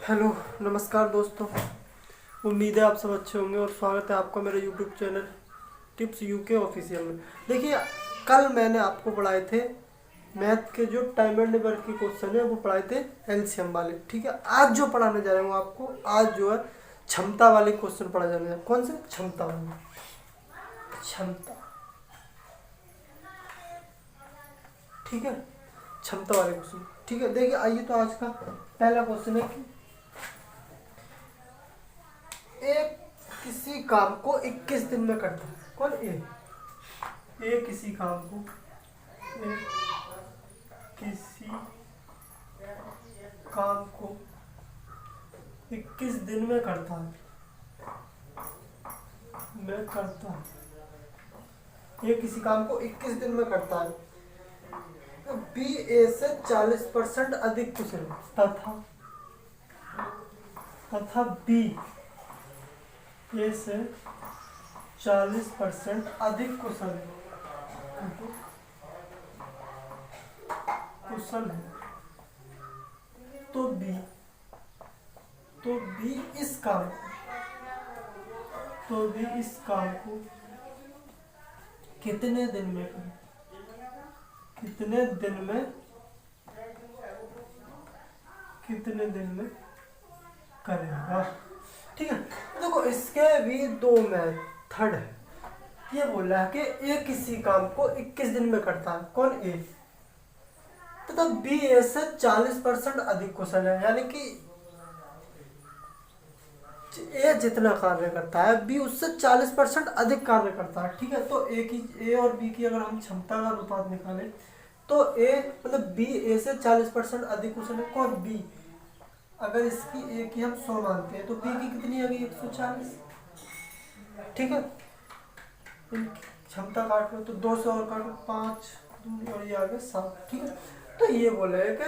Hello, नमस्कार दोस्तों। उम्मीद है आप सब अच्छे होंगे और स्वागत है आपका मेरे YouTube channel tips UK official में। देखिए, कल मैंने आपको पढ़ाए थे मैथ के जो टाइम एंड नंबर के क्वेश्चन है वो पढ़ाए थे एलसीएम वाले। ठीक है, आज जो पढ़ाने जा रहे हूँ आपको, आज जो है क्षमता वाले क्वेश्चन पढ़ा जाने हैं। कौन से? क्षमता वाले। क्षमता, ठीक है, क्षमता वाले क्वेश्चन। ठीक है, देखिए आइए, तो आज का पहला क्वेश्चन है कि एक किसी काम को 21 दिन में करता है। कौन? ए किसी काम को, ए किसी काम को 21 दिन में करता है, में करता है। ये किसी काम को 21 दिन में करता है तो बी ए से 40% अधिक कुशल तथा बी ए से 40% अधिक कुशल है तो बी इस काम को कितने दिन में करे? कितने दिन में करेगा? ठीक है, देखो इसके भी दो मेथड है। ये बोला है कि ए किसी काम को 21 दिन में करता है। कौन? ए। तो बी ए से 40% अधिक कुशल है, यानी कि ए जितना कार्य करता है बी उससे 40% अधिक कार्य करता है। ठीक है, तो ए और बी की अगर हम क्षमता का अनुपात निकालें तो ए मतलब बी ए से 40% अधिक कुशल है। कौन? बी। अगर इसकी ए की हम 100 मानते हैं तो बी की कितनी आ गई? 140। ठीक है, क्षमता काट लो तो 2 से और काटो, 5 दूनी और ये आ गए 7। ठीक है, तो ये बोले कि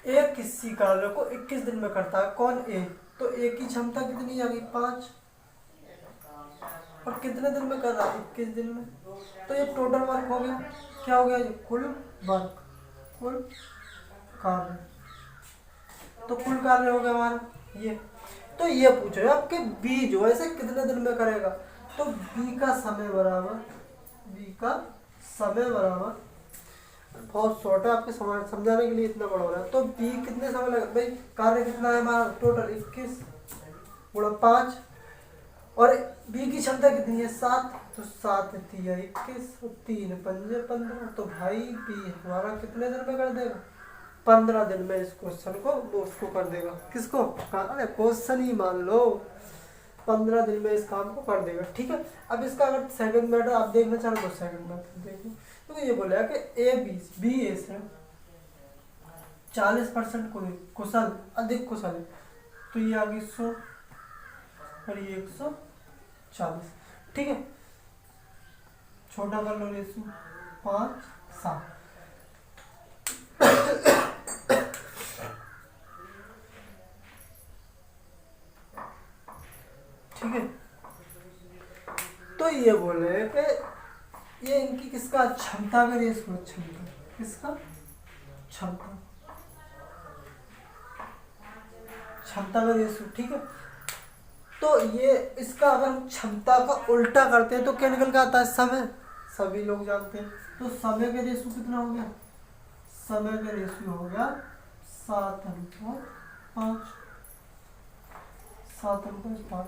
ए किसी कार्य को 21 दिन में करता है। कौन? ए। तो ए की क्षमता कितनी आ गई? 5। और कितने दिन में कर रहा है? 21 दिन में। तो ये टोटल वर्क हो गया। क्या हो गया? ये कुल वर्क, कुल कार्य। तो कुल कार्य हो गया हमारा ये। तो ये पूछो है आपके बी जो है इसे कितने दिन में करेगा? तो बी का समय बराबर बहुत शॉर्ट है, आपके समझाने के लिए इतना बड़ा हो रहा है। तो बी कितने समय लगेगा भाई? कार्य कितना है हमारा? टोटल 21 गुणा 5 और बी की क्षमता कितनी है? 7। तो 7 3 21 और 3 5 15। तो भाई बी हमारा कितने दिन में कर देगा? 15 दिन में इस क्वेश्चन को वो उसको कर देगा। किसको? अरे क्वेश्चन ही मान लो, 15 दिन में इस काम को कर देगा। ठीक है, अब इसका अगर सेकंड मेथड आप देखना चाहो तो सेकंड मेथड देखो। तो ये बोला है कि बी ए से 40% कुशल अधिक कुशल है। तो ये आ गई 100 और ये 140। ठीक है, छोटा कर लो रेशो 5 7। ठीक है, तो ये बोले कि ये इनकी किसका? क्षमता का रेशो। क्षमता किसका? क्षमता का रेशो। ठीक है, तो ये इसका अगर हम क्षमता का उल्टा करते हैं तो क्या निकल के आता है? समय। सभी लोग जानते हैं। तो समय का रेशो कितना हो गया? समय का रेशो हो गया 7:5। 7:5।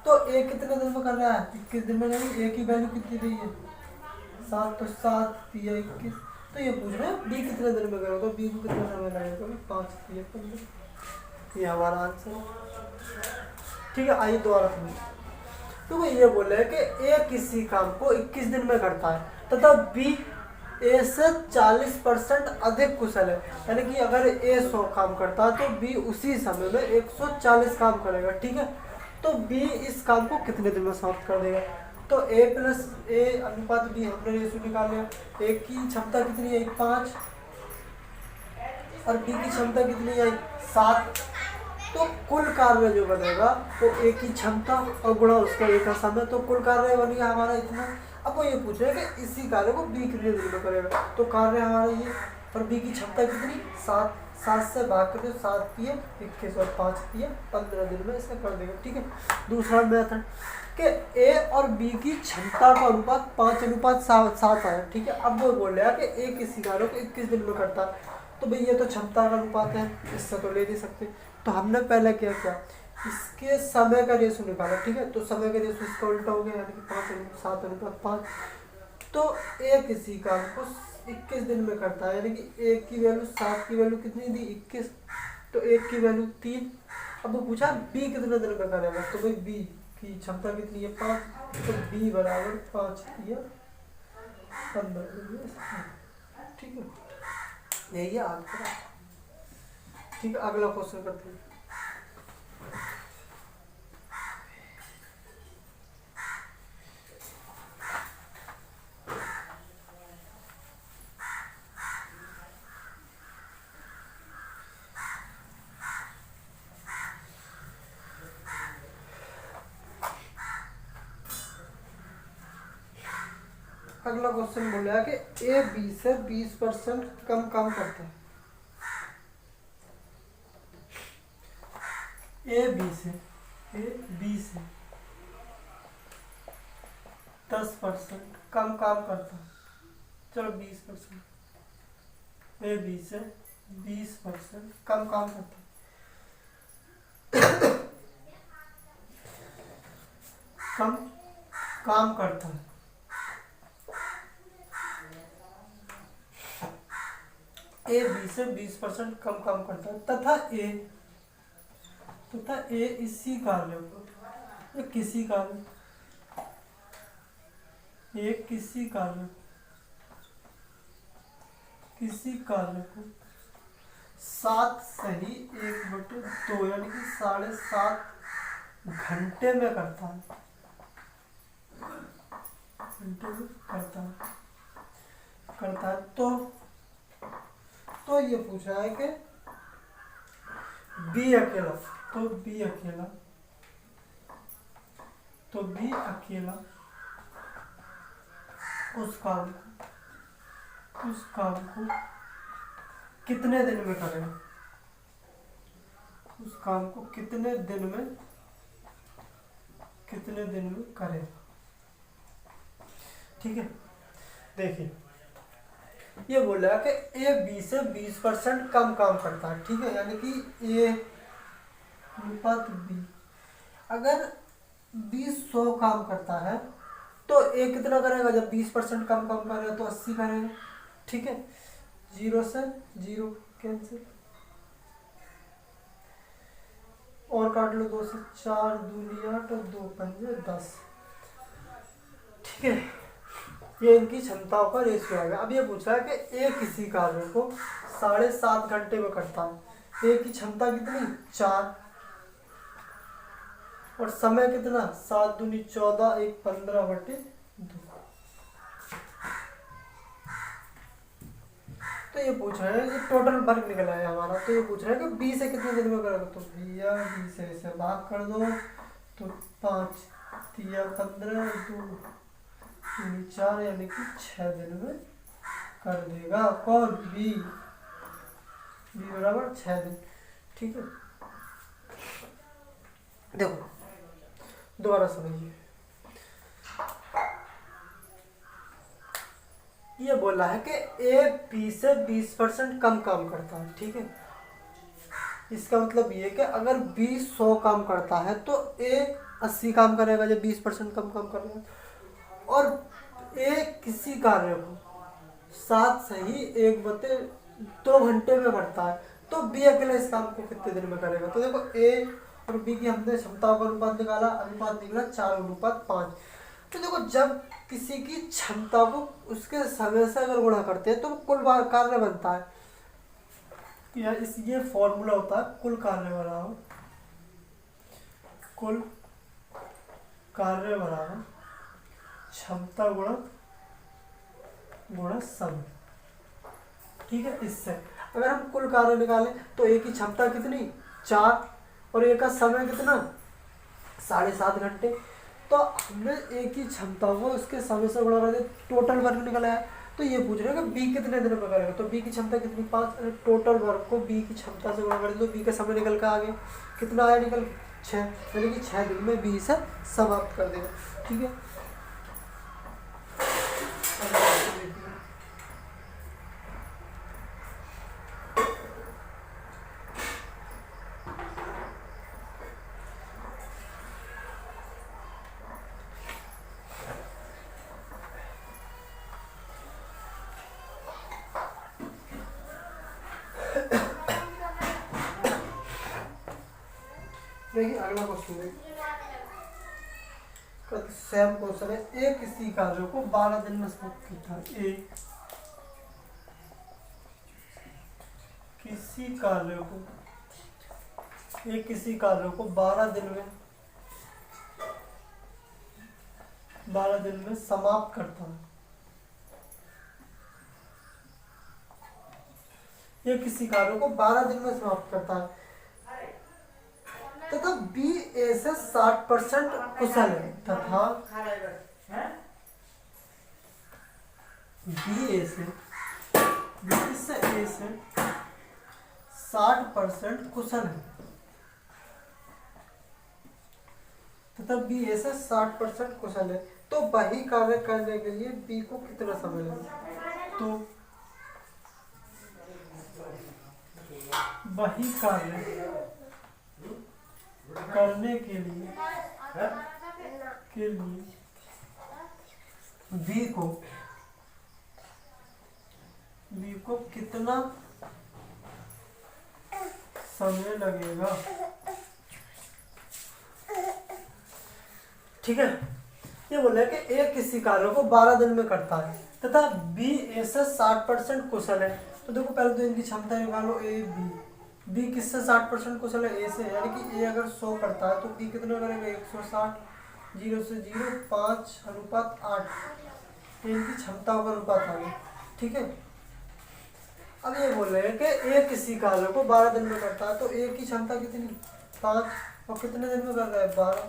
तो ए कितने दिन में कर रहा है? 21 दिन में। नहीं, ए की वैल्यू कितनी दी है? 7। तो 7 3 21। तो ये पूछ रहे हैं बी कितने दिन में करोगे? तो बी को कितना समय लगेगा? 5 3 15। ये हमारा आंसर है। ठीक है, आइए दोबारा सुनिए। तो वो ये बोल रहे हैं कि ए किसी काम को 21 दिन में करता है तथा बी ए से 40% अधिक कुशल है, यानी कि अगर ए 100 काम करता है तो बी उसी समय में 140 काम करेगा। ठीक है, तो बी इस काम को कितने दिन में समाप्त कर देगा? तो ए प्लस ए अनुपात बी हमने रेशो निकाल लिया। ए की क्षमता कितनी है? 5 और बी की क्षमता कितनी है? 7। तो कुल कार्य जो बनेगा तो ए की क्षमता और गुणा उसका ए का समय, तो कुल कार्य बन गया हमारा इतना। अब वो ये पूछ रहे हैं कि इसी कार्य को बी कितने दिन में करेगा। तो कार्य हमारा ये, और बी की क्षमता कितनी, 7, 7 से भाग कर दो, 7 दिए 21 और 5 दिए 15 दिन में इसका कर देगा। ठीक है। दूसरा मेथड कि ए और बी की क्षमता का अनुपात 5:7 आया। ठीक है। अब वो बोल रहा है कि ए किसी कार्य को 21 दिन में करता है, तो भाई ये तो क्षमता का अनुपात है, इससे तो ले नहीं सकते। तो हमने पहले क्या किया, इसके समय का रेशो निकाला। ठीक है। तो समय का रेशो इसका उल्टा हो गया, यानी कि 5:7:5। तो ए किसी काम को 21 दिन में करता है, यानी कि एक की वैल्यू 7 की वैल्यू कितनी दी, 21, तो एक की वैल्यू 3। अब वो पूछा बी कितने दिन में करेगा, तो भाई बी की क्षमता कितनी है, 5, तो बी बराबर 5 या 15 दिन में। ठीक है। यही है आंसर। ठीक है। अगला क्वेश्चन करते हैं। अगला क्वेश्चन बोल रहा है कि ए बी से 20% कम काम करता है। ए बी से 10% कम काम करता है। चलो 20%। ए बी से 20% कम काम करता है। कम काम करता है। ए बी से 20% कम काम करता है तथा ए इसी कार्य को किसी कार्य को 7 सही 1/2 यानी कि 7.5 घंटे में करता है। तो ये पूछ रहा है कि बी अकेला उस काम को कितने दिन में करेगा, उस काम को कितने दिन में करेगा। ठीक है। देखिए ये बोल रहा है कि ए बी से 20% कम काम करता है। ठीक है। यानी कि ए अनुपात बी, अगर 100 काम करता है तो ए कितना करेगा, जब 20% कम करेगा तो 80 करेगा। ठीक है। 0 से 0 कैंसिल, और काट लो 2 से 4 दूनी 8 और 2 पंजे 10। ठीक है। ये इनकी क्षमताओं का रेशियो आएगा। अब ये पूछ रहा है कि ए किसी कार्य को 7.5 घंटे में करता है। ए की क्षमता कितनी, 4, और समय कितना, 7 दूनी 14, 1 15/2। तो ये पूछ रहे हैं, ये टोटल वर्क निकला है हमारा। तो ये पूछ रहे हैं कि बी से कितने दिन में करोगे, तो भैया बी से इसे भाग कर दो, तो 5 3 15 2 4 यानी कि 6 दिन में कर देगा। कौन, बी बराबर 6 दिन। ठीक है। देखो दोबारा समझिए, ये बोला है कि ए बी से 20% कम काम करता है। ठीक है। इसका मतलब ये कि अगर बी 100 काम करता है तो ए 80 काम करेगा, जब 20% कम काम करेगा। और ए किसी कार्य को 7 सही 1/2 घंटे में करता है, तो बी अकेला इस काम को कितने दिन में करेगा। तो देखो ए और बी की हमने क्षमताओं का अनुपात निकाला, अनुपात निकला 4:5। तो देखो जब किसी की क्षमता को उसके समय से अगर गुणा करते हैं तो कुल कार्य बनता है। ये फॉर्मूला होता है कुल कार्य बराबर क्षमता गुणा समय। ठीक है। इससे अगर हम कुल कार्य निकालें तो ए की क्षमता कितनी, 4, और ए का समय कितना, 7.5 घंटे। तो हमने ए की क्षमता को उसके समय से गुणा कर दिया, टोटल वर्क निकला है। तो ये पूछ रहे हैं कि बी कितने दिन में करेगा, तो बी की क्षमता कितनी 5, टोटल वर्क को बी की क्षमता से गुणा कर दिया तो बी का समय निकल कर आ गया, कितना आया निकल 6, यानी कि 6 दिन में बी से समाप्त कर देगा। ठीक है, देखिए अगला क्वेश्चन देखिए, सेम क्वेश्चन है। ए किसी कार्य को 12 दिन में समाप्त करता है। ए किसी कार्य को 12 दिन में समाप्त करता है। ये किसी कार्य को 12 दिन में समाप्त करता है तथा बी ए से 60% कुशल है, तथा बी ए से 60% कुशल है, तथा बी ए से 60% कुशल है। तो वही कार्य करने के लिए बी को कितना समय लगेगा, तो वही कार्य करने के लिए बी को कितना समय लगेगा। ठीक है, ये बोला है कि ए किसी कार्य को 12 दिन में करता है तथा बी ए से 60% कुशल है। तो देखो पहले तो इनकी क्षमता निकालो, ए बी किससे 60% कुशल है, ए से, यानी कि ए अगर 100 करता है तो बी कितना करेगा 160, 0 से 0, 5:8, इनकी क्षमताओं का अनुपात आ गया। ठीक है, अब ये बोल रहे हैं कि ए किसी कार्य को 12 दिन में करता है, तो ए की क्षमता कितनी 5 और कितने दिन में कर रहा है 12,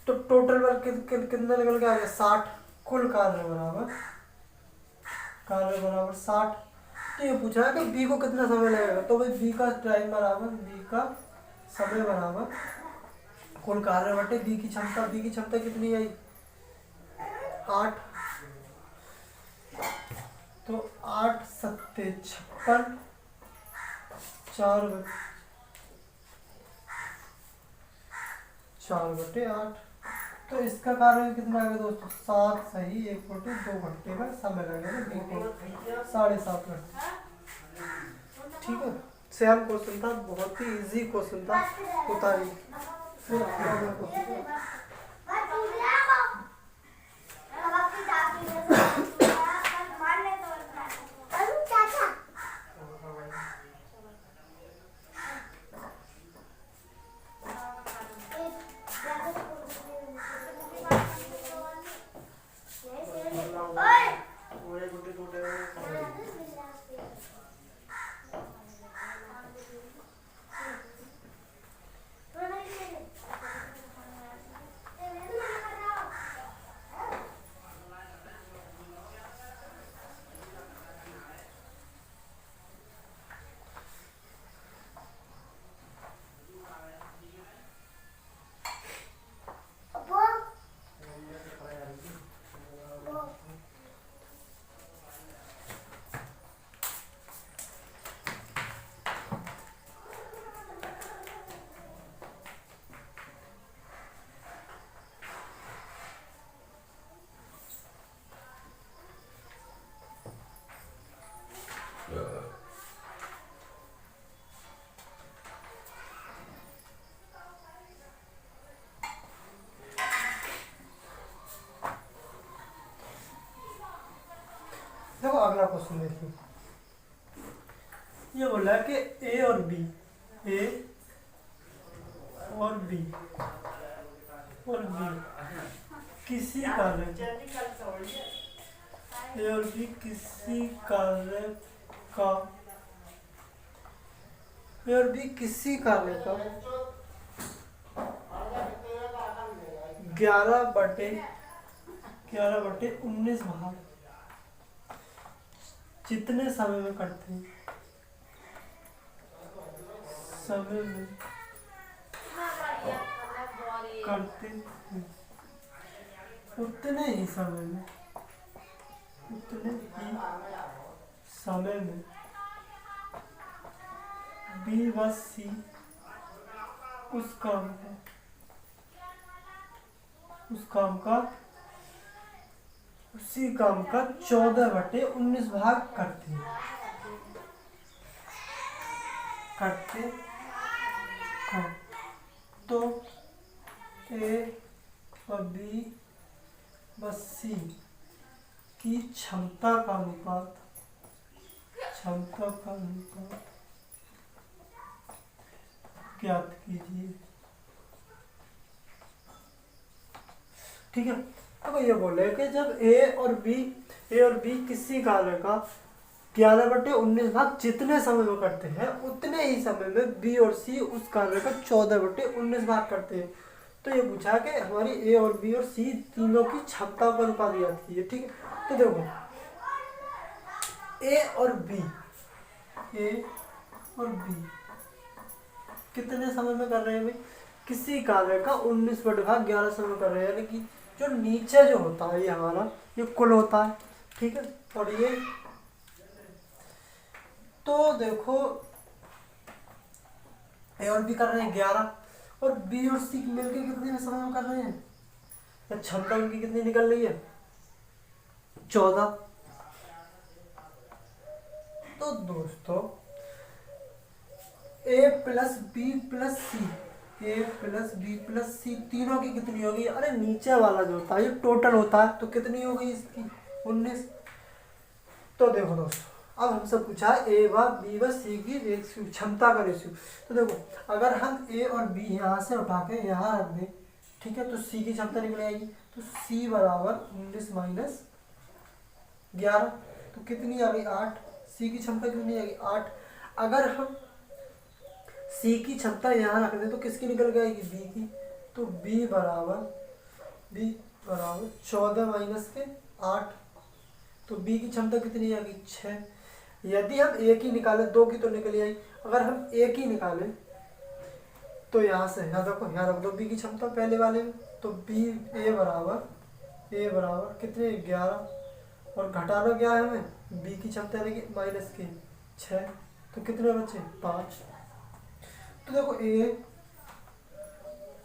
तो टोटल वर्क कितना निकल के आ गया 60, कुल कार्य बराबर 60। तो ये पूछा है कि बी को कितना समय लगेगा, तो भाई बी का टाइम बराबर बी का समय बराबर कुल कार्य बटे बी की क्षमता। बी की क्षमता कितनी आई 8, तो 8 सत्ते 56, 4/8, तो इसका कार्य कितना आएगा दोस्तों 7 सही 1/2 घंटे का समय लगेगा बी को 7.5 घंटे। ठीक है, सेम क्वेश्चन था, बहुत ही इजी क्वेश्चन था, उतारिए। फिर अगला क्वेश्चन देखो अगला क्वेश्चन देखिए, ये बोला है कि ए और बी किसी कार्य का 11/19 भाग जितने समय में करते हैं, समय में करते हैं, उतने ही समय में बी व सी उस काम का उसी काम का 14/19 भाग करते हैं तो ए और बी व सी की क्षमता का अनुपात ज्ञात कीजिए। ठीक है, अब ये बोले कि जब ए और बी किसी कार्य का 11/19 भाग जितने समय में करते हैं, उतने ही समय में बी और सी उस कार्य का 14/19 भाग करते हैं। तो ये पूछा कि हमारी ए और बी और सी तीनों की क्षमता का अनुपात ज्ञात कीजिए। ठीक है, तो देखो ए और बी कितने समय में कर रहे हैं भाई? किसी कार्य का 19/11 समय में कर रहे हैं, यानी कि जो नीचे जो होता है ये हमारा ये कुल होता है। ठीक है, और ये तो देखो ए और बी कर रहे हैं 11 और बी और सी मिलकर कितने समय में कर रहे हैं, या क्षमता उनकी कितनी निकल रही है? 14। तो दोस्तों ए प्लस बी प्लस सी तीनों की कितनी होगी? अरे नीचे वाला जो होता है ये टोटल होता है, तो कितनी होगी इसकी? 19। तो देखो दोस्तों, अब हमसे पूछा ए व बी व सी की रेशियो, क्षमता का रेशियो। तो देखो अगर हम ए और बी यहाँ से उठा के यहाँ रख दें, ठीक है, तो सी की क्षमता निकल आएगी। तो सी बराबर 19 माइनस 11, तो कितनी आ गई? 8। सी की क्षमता कितनी आएगी? 8। अगर हम सी की क्षमता यहाँ रख दें तो किसकी निकल जाएगी? बी की। तो बी बराबर 14 माइनस के 8, तो बी की क्षमता कितनी आएगी? 6। यदि हम ए की निकालें, 2 की तो निकल आई, अगर हम ए की निकालें तो यहाँ से यहाँ देखो, यहाँ रख दो बी की क्षमता पहले वाले में, तो ए बराबर कितने? 11, और घटाना क्या है हमें? बी की क्षमता यानी कि माइनस के 6, तो कितने बचे? 5। तो देखो ए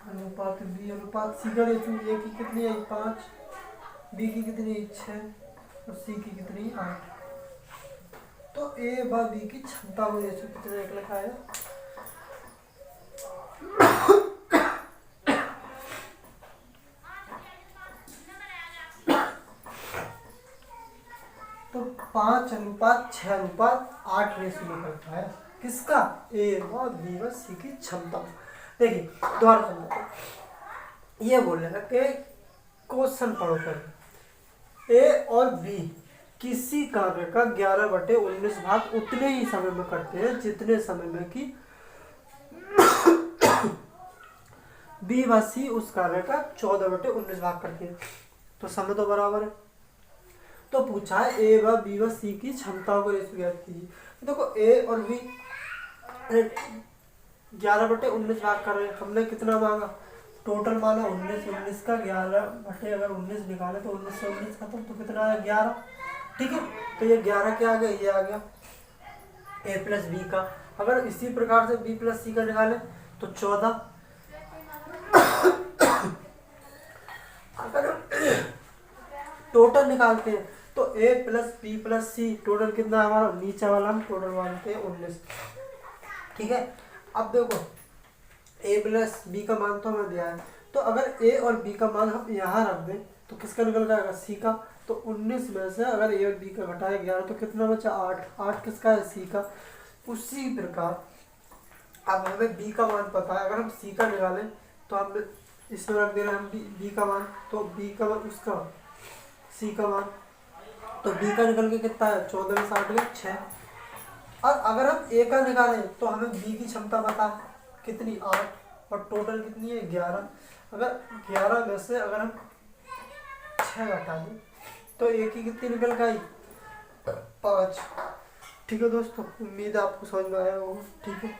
अनुपात बी अनुपात सी का रेशियो, ए की कितनी आई? 5, बी की कितनी? 6 और सी की कितनी? 8। तो ए व बी की क्षमता को रेशियो कितने लिखा है? तो 5:6:8 रेशियो निकलता है। किसका? ए व बी व सी की क्षमता। देखिए दोबारा समझते, ये बोल रहे हैं कि क्वेश्चन पढ़ो कर, ए और बी किसी कार्य का 11/19 भाग उतने ही समय में करते हैं जितने समय में कि बी व सी उस कार्य का 14/19 भाग करते हैं। तो समय तो बराबर है। तो पूछा है ए व बी व सी की क्षमताओं को रेशियो ज्ञात कीजिए। देखो ए और बी 11/19 भाग कर रहे हैं, हमने कितना मांगा? टोटल माना 19 का 11 अगर 19 निकाले तो 19 से 19 खत्म, तो कितना है? 11। ठीक है, तो ये 11 क्या आ गया? ये आ गया ए प्लस बी का। अगर इसी प्रकार से बी प्लस सी का निकाले तो 14। अगर टोटल निकालते हैं तो ए प्लस बी प्लस सी टोटल कितना हमारा? नीचे वाला हम टोटल मानते हैं 19। ठीक है, अब देखो ए प्लस बी का मान तो हमें दिया है, तो अगर ए और बी का मान हम यहाँ रख दें तो किसका निकल जाएगा? सी का। तो 19 में से अगर ए और बी का घटाया 11 तो कितना बचा? 8 किसका है? सी का। उसी प्रकार अब हमें बी का मान पता है, अगर हम सी का निकालें तो हम इसमें रख दे रहे हैं हम बी का मान, तो बी का मान उसका सी का मान, तो बी का निकल के कितना है? 14 में 60 में 6। और अगर हम ए का निकालें तो हमें बी की क्षमता पता है कितनी? 8, और टोटल कितनी है 11। अगर 11 में से अगर हम 6 घटा दें तो एक ही कितनी निकल के आई 5। ठीक है दोस्तों, उम्मीद है आपको समझ में आया होगा। ठीक है।